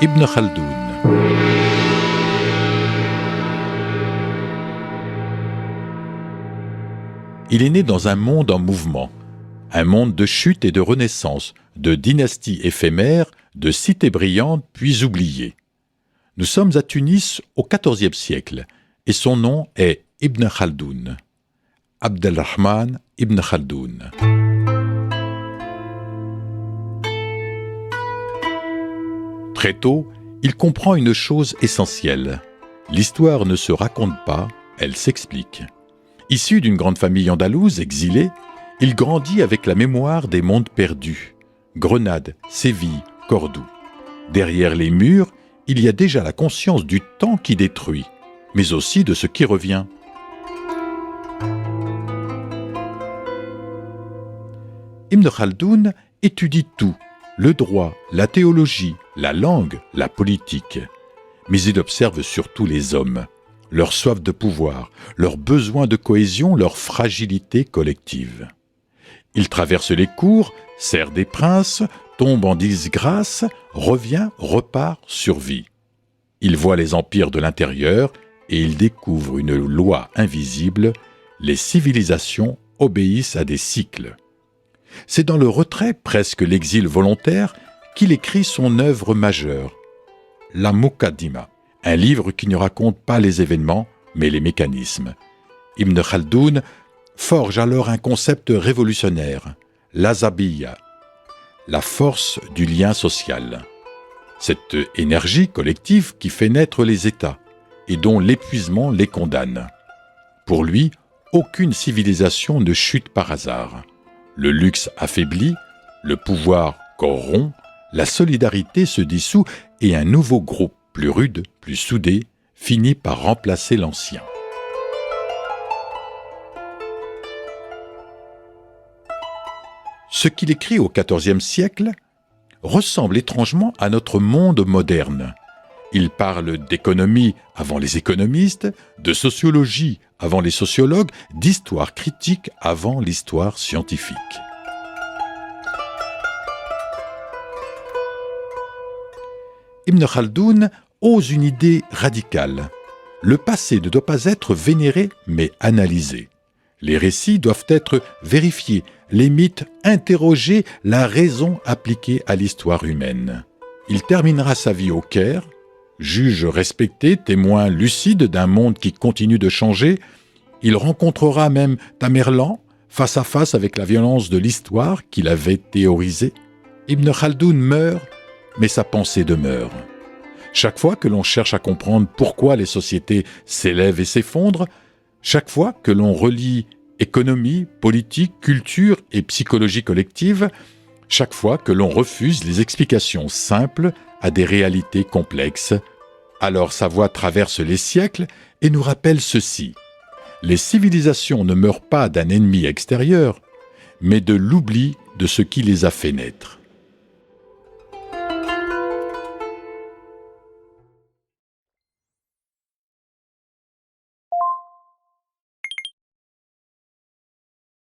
Ibn Khaldoun. Il est né dans un monde en mouvement, un monde de chute et de renaissance, de dynasties éphémères, de cités brillantes puis oubliées. Nous sommes à Tunis au XIVe siècle et son nom est Ibn Khaldoun. Abdelrahman Ibn Khaldoun. Très tôt, il comprend une chose essentielle. L'histoire ne se raconte pas, elle s'explique. Issu d'une grande famille andalouse exilée, il grandit avec la mémoire des mondes perdus. Grenade, Séville, Cordoue. Derrière les murs, il y a déjà la conscience du temps qui détruit, mais aussi de ce qui revient. Ibn Khaldoun étudie tout, le droit, la théologie, la langue, la politique. Mais il observe surtout les hommes, leur soif de pouvoir, leur besoin de cohésion, leur fragilité collective. Il traverse les cours, sert des princes, tombe en disgrâce, revient, repart, survit. Il voit les empires de l'intérieur et il découvre une loi invisible, les civilisations obéissent à des cycles. C'est dans le retrait, presque l'exil volontaire, qu'il écrit son œuvre majeure, la Muqaddima, un livre qui ne raconte pas les événements, mais les mécanismes. Ibn Khaldoun forge alors un concept révolutionnaire, l'azabiyya, la force du lien social. Cette énergie collective qui fait naître les États et dont l'épuisement les condamne. Pour lui, aucune civilisation ne chute par hasard. Le luxe affaiblit, le pouvoir corrompt, la solidarité se dissout et un nouveau groupe, plus rude, plus soudé, finit par remplacer l'ancien. Ce qu'il écrit au XIVe siècle ressemble étrangement à notre monde moderne. Il parle d'économie avant les économistes, de sociologie avant les sociologues, d'histoire critique avant l'histoire scientifique. Ibn Khaldoun ose une idée radicale. Le passé ne doit pas être vénéré, mais analysé. Les récits doivent être vérifiés, les mythes interrogés, la raison appliquée à l'histoire humaine. Il terminera sa vie au Caire, juge respecté, témoin lucide d'un monde qui continue de changer. Il rencontrera même Tamerlan, face à face avec la violence de l'histoire qu'il avait théorisée. Ibn Khaldoun meurt, mais sa pensée demeure. Chaque fois que l'on cherche à comprendre pourquoi les sociétés s'élèvent et s'effondrent, chaque fois que l'on relie économie, politique, culture et psychologie collective, chaque fois que l'on refuse les explications simples à des réalités complexes, alors sa voix traverse les siècles et nous rappelle ceci. Les civilisations ne meurent pas d'un ennemi extérieur, mais de l'oubli de ce qui les a fait naître.